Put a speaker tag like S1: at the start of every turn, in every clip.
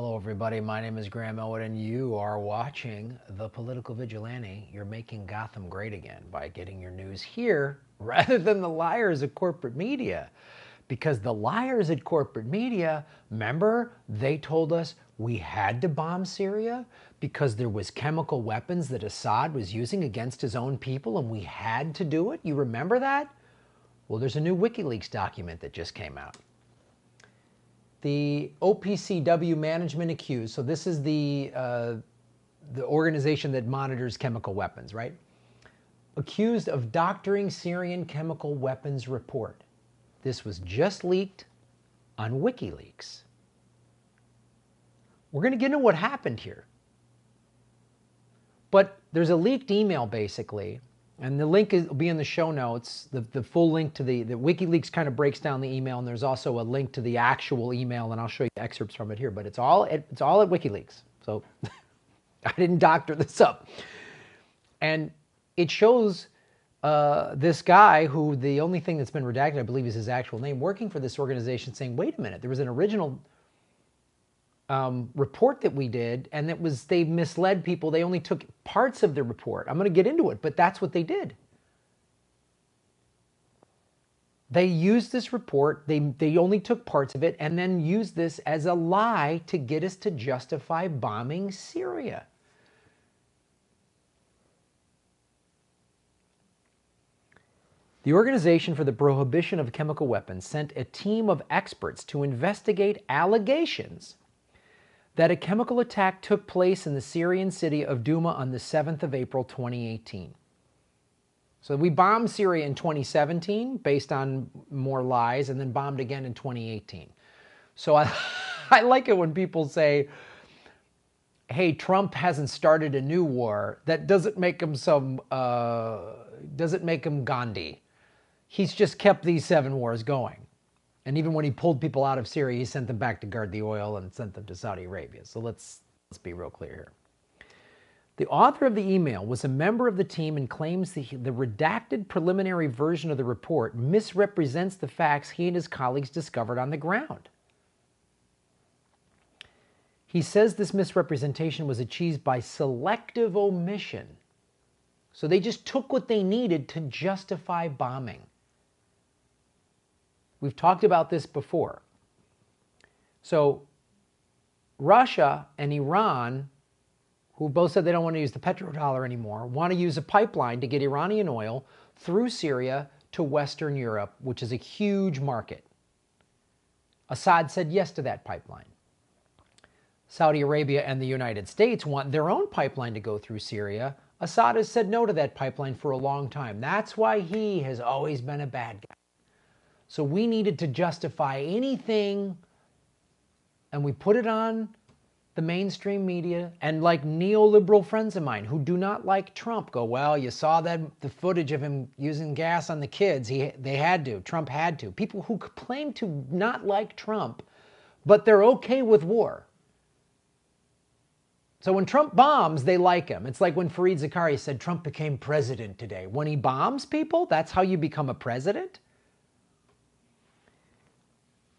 S1: Hello everybody, my name is Graham Elwood and you are watching The Political Vigilante. You're making Gotham great again by getting your news here rather than the liars at corporate media. Because the liars at corporate media, remember, they told us we had to bomb Syria because there was chemical weapons that Assad was using against his own people and we had to do it. You remember that? Well, there's a new WikiLeaks document that just came out. The OPCW management accused, so this is the organization that monitors chemical weapons, right? Accused of doctoring Syrian chemical weapons report. This was just leaked on WikiLeaks. We're going to get into what happened here. But there's a leaked email, basically, and the link will be in the show notes, the full link to the WikiLeaks kind of breaks down the email, and there's also a link to the actual email, and I'll show you excerpts from it here, but it's all at WikiLeaks. So I didn't doctor this up. And it shows this guy who the only thing that's been redacted, I believe, is his actual name, working for this organization saying, wait a minute, there was an original report that we did, and they misled people. They only took parts of the report. I'm going to get into it, but that's what they did. They used this report, they only took parts of it, and then used this as a lie to get us to justify bombing Syria. The Organization for the Prohibition of Chemical Weapons sent a team of experts to investigate allegations that a chemical attack took place in the Syrian city of Douma on the 7th of April, 2018. So we bombed Syria in 2017 based on more lies, and then bombed again in 2018. So I like it when people say, hey, Trump hasn't started a new war. That doesn't make him doesn't make him Gandhi. He's just kept these 7 wars going. And even when he pulled people out of Syria, he sent them back to guard the oil and sent them to Saudi Arabia. So let's be real clear here. The author of the email was a member of the team and claims the redacted preliminary version of the report misrepresents the facts he and his colleagues discovered on the ground. He says this misrepresentation was achieved by selective omission. So they just took what they needed to justify bombing. We've talked about this before. So Russia and Iran, who both said they don't want to use the petrodollar anymore, want to use a pipeline to get Iranian oil through Syria to Western Europe, which is a huge market. Assad said yes to that pipeline. Saudi Arabia and the United States want their own pipeline to go through Syria. Assad has said no to that pipeline for a long time. That's why he has always been a bad guy. So we needed to justify anything, and we put it on the mainstream media, and like neoliberal friends of mine who do not like Trump go, well, you saw the footage of him using gas on the kids. They had to. Trump had to. People who claim to not like Trump, but they're okay with war. So when Trump bombs, they like him. It's like when Fareed Zakaria said Trump became president today. When he bombs people, that's how you become a president?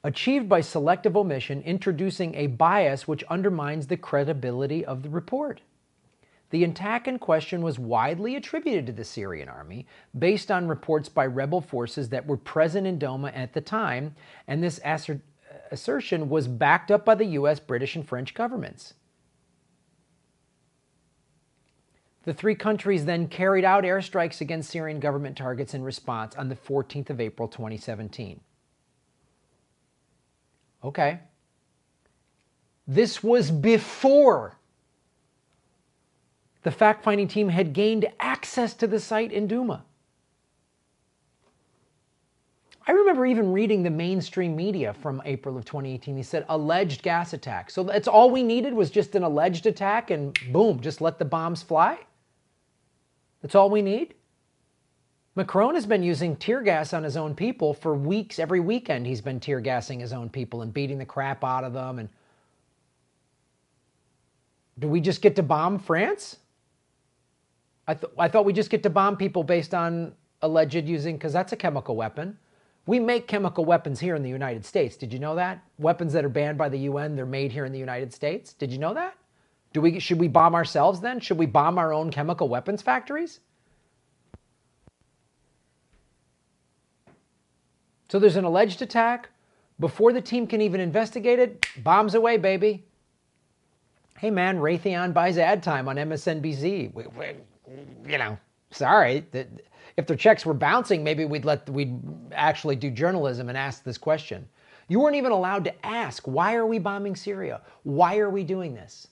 S1: Achieved by selective omission, introducing a bias which undermines the credibility of the report. The attack in question was widely attributed to the Syrian army, based on reports by rebel forces that were present in Douma at the time, and this assertion was backed up by the US, British, and French governments. The 3 countries then carried out airstrikes against Syrian government targets in response on the 14th of April, 2017. Okay. This was before the fact-finding team had gained access to the site in Douma. I remember even reading the mainstream media from April of 2018. They said alleged gas attack. So that's all we needed was just an alleged attack and boom, just let the bombs fly? That's all we need? Macron has been using tear gas on his own people for weeks. Every weekend he's been tear gassing his own people and beating the crap out of them. And do we just get to bomb France? I thought we just get to bomb people based on alleged using, because that's a chemical weapon. We make chemical weapons here in the United States. Did you know that? Weapons that are banned by the UN, they're made here in the United States. Did you know that? Should we bomb ourselves then? Should we bomb our own chemical weapons factories? So there's an alleged attack. Before the team can even investigate it, bombs away, baby. Hey man, Raytheon buys ad time on MSNBC. Sorry. If their checks were bouncing, maybe we'd actually do journalism and ask this question. You weren't even allowed to ask, why are we bombing Syria? Why are we doing this?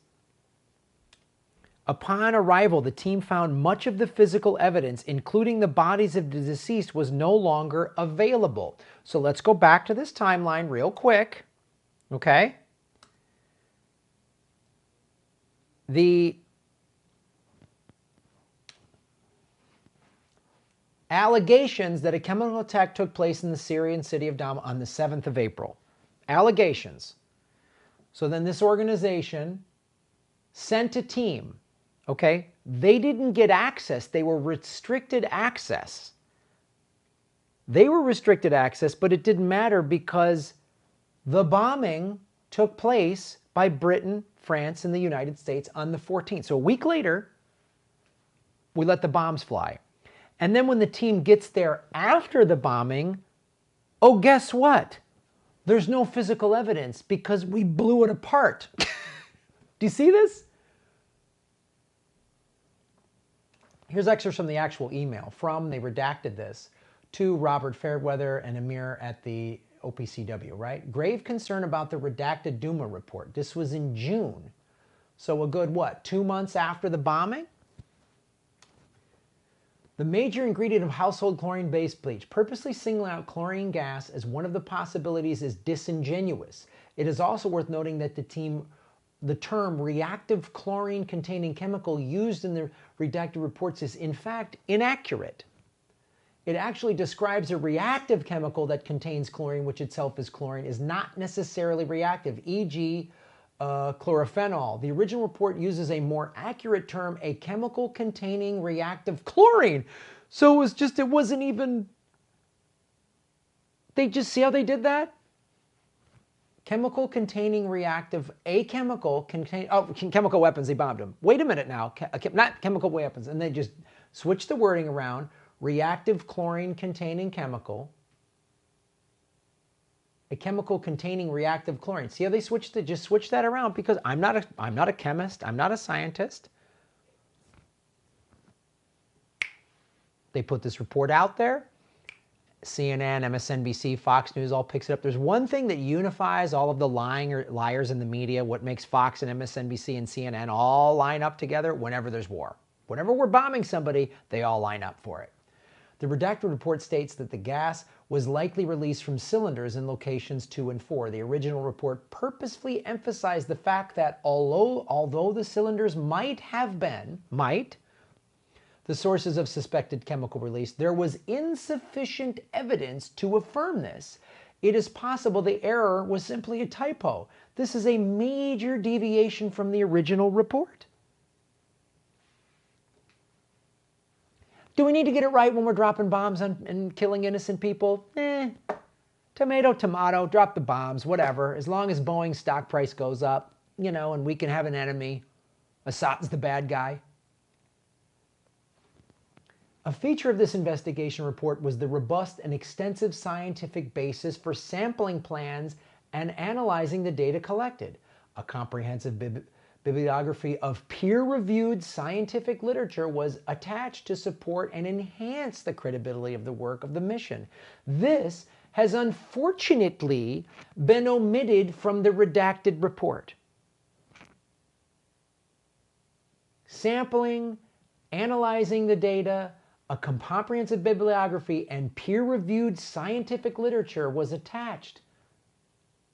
S1: Upon arrival, the team found much of the physical evidence, including the bodies of the deceased, was no longer available. So let's go back to this timeline real quick, okay? The allegations that a chemical attack took place in the Syrian city of Dama on the 7th of April. Allegations. So then this organization sent a team, okay? They didn't get access. They were restricted access. They were restricted access, but it didn't matter because the bombing took place by Britain, France, and the United States on the 14th. So a week later, we let the bombs fly. And then when the team gets there after the bombing, oh, guess what? There's no physical evidence because we blew it apart. Do you see this? Here's excerpts from the actual email they redacted this, to Robert Fairweather and Amir at the OPCW, right? Grave concern about the redacted Duma report. This was in June. So a good, 2 months after the bombing? The major ingredient of household chlorine-based bleach. Purposely singling out chlorine gas as one of the possibilities is disingenuous. It is also worth noting that the term reactive chlorine-containing chemical used in the redacted reports is in fact inaccurate. It actually describes a reactive chemical that contains chlorine, which itself is chlorine, is not necessarily reactive, e.g. Chlorophenol. The original report uses a more accurate term, a chemical containing reactive chlorine. So it wasn't even, they just, see how they did that? Chemical containing reactive, chemical weapons, they bombed them. Wait a minute now, not chemical weapons. And they just switched the wording around, reactive chlorine containing chemical. A chemical containing reactive chlorine. See how they just switched that around? Because I'm not a chemist, I'm not a scientist. They put this report out there. CNN, MSNBC, Fox News all picks it up. There's one thing that unifies all of the liars in the media, what makes Fox and MSNBC and CNN all line up together whenever there's war. Whenever we're bombing somebody, they all line up for it. The redacted report states that the gas was likely released from cylinders in locations 2 and 4. The original report purposefully emphasized the fact that although the cylinders might have been, the sources of suspected chemical release, there was insufficient evidence to affirm this. It is possible the error was simply a typo. This is a major deviation from the original report. Do we need to get it right when we're dropping bombs and killing innocent people? Tomato, tomato, drop the bombs, whatever. As long as Boeing's stock price goes up, and we can have an enemy. Assad's the bad guy. A feature of this investigation report was the robust and extensive scientific basis for sampling plans and analyzing the data collected. A comprehensive bibliography of peer-reviewed scientific literature was attached to support and enhance the credibility of the work of the mission. This has unfortunately been omitted from the redacted report. Sampling, analyzing the data, a comprehensive bibliography, and peer-reviewed scientific literature was attached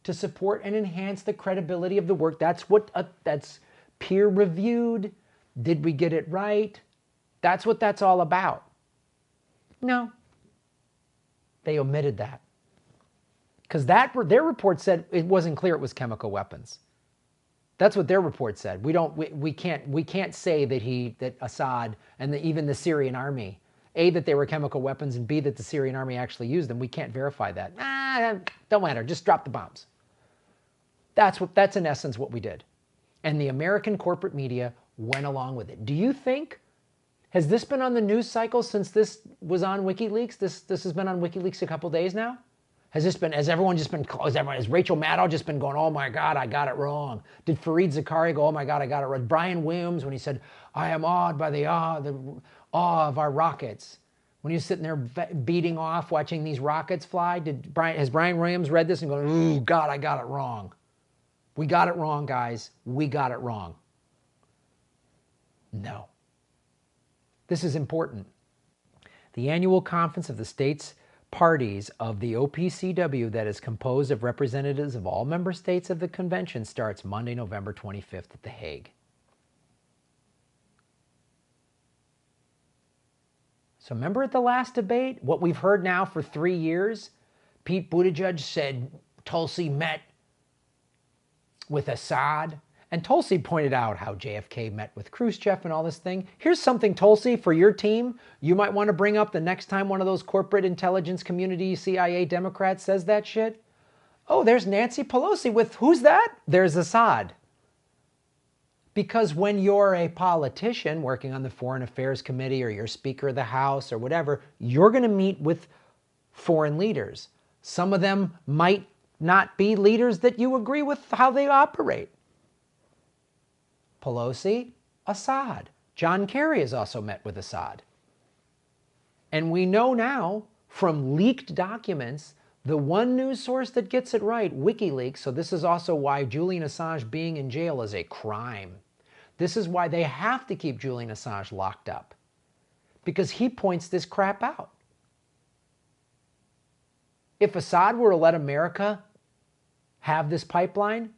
S1: to support and enhance the credibility of the work. That's peer-reviewed. Did we get it right? That's what that's all about. No. They omitted that. Because their report said it wasn't clear it was chemical weapons. That's what their report said. We can't say that Assad and even the Syrian army A, that they were chemical weapons, and B, that the Syrian army actually used them. We can't verify that. Don't matter. Just drop the bombs. That's in essence what we did. And the American corporate media went along with it. Do you think, has this been on the news cycle since this was on WikiLeaks? This has been on WikiLeaks a couple days now? Has everyone just been, has Rachel Maddow just been going, oh my God, I got it wrong? Did Fareed Zakaria go, oh my God, I got it wrong? Brian Williams, when he said, I am awed by the awe of our rockets. When he was sitting there beating off, watching these rockets fly, has Brian Williams read this and gone, oh God, I got it wrong? We got it wrong, guys. We got it wrong. No. This is important. The annual conference of the states parties of the OPCW, that is composed of representatives of all member states of the convention, starts Monday, November 25th at The Hague. So remember at the last debate, what we've heard now for 3 years? Pete Buttigieg said Tulsi met with Assad. And Tulsi pointed out how JFK met with Khrushchev and all this thing. Here's something, Tulsi, for your team, you might want to bring up the next time one of those corporate intelligence community CIA Democrats says that shit. Oh, there's Nancy Pelosi with, who's that? There's Assad. Because when you're a politician working on the Foreign Affairs Committee or you're Speaker of the House or whatever, you're going to meet with foreign leaders. Some of them might not be leaders that you agree with how they operate. Pelosi, Assad. John Kerry has also met with Assad. And we know now from leaked documents, the one news source that gets it right, WikiLeaks, so this is also why Julian Assange being in jail is a crime. This is why they have to keep Julian Assange locked up. Because he points this crap out. If Assad were to let America have this pipeline,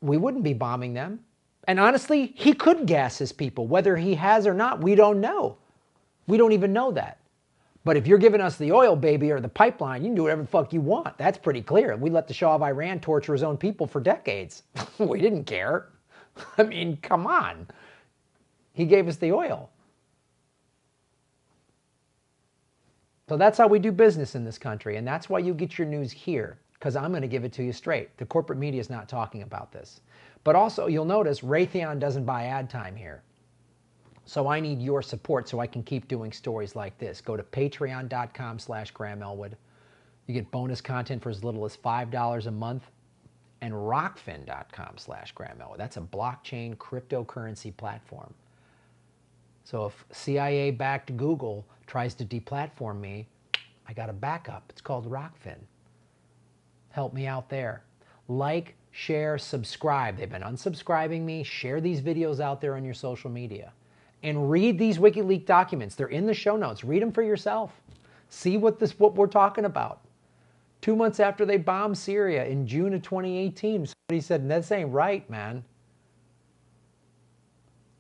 S1: we wouldn't be bombing them. And honestly, he could gas his people. Whether he has or not, we don't know. We don't even know that. But if you're giving us the oil, baby, or the pipeline, you can do whatever the fuck you want. That's pretty clear. We let the Shah of Iran torture his own people for decades. We didn't care. I mean, come on. He gave us the oil. So that's how we do business in this country. And that's why you get your news here. Because I'm going to give it to you straight. The corporate media is not talking about this. But also, you'll notice Raytheon doesn't buy ad time here. So I need your support so I can keep doing stories like this. Go to patreon.com/Graham Elwood. You get bonus content for as little as $5 a month. And Rokfin.com/Graham Elwood. That's a blockchain cryptocurrency platform. So if CIA-backed Google tries to deplatform me, I got a backup. It's called Rokfin. Help me out there. Like, share, subscribe. They've been unsubscribing me. Share these videos out there on your social media. And read these WikiLeaks documents. They're in the show notes. Read them for yourself. See what we're talking about. 2 months after they bombed Syria in June of 2018, somebody said, this ain't right, man.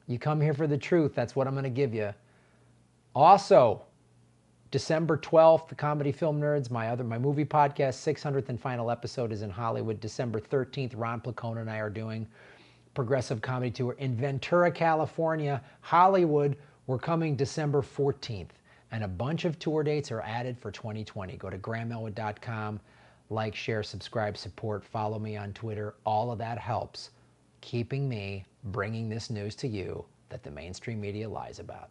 S1: You come here for the truth. That's what I'm going to give you. Also, December 12th, the Comedy Film Nerds, my movie podcast, 600th and final episode is in Hollywood. December 13th, Ron Placone and I are doing Progressive Comedy Tour in Ventura, California. Hollywood, we're coming December 14th. And a bunch of tour dates are added for 2020. Go to GrahamElwood.com. Like, share, subscribe, support, follow me on Twitter. All of that helps keeping me bringing this news to you that the mainstream media lies about.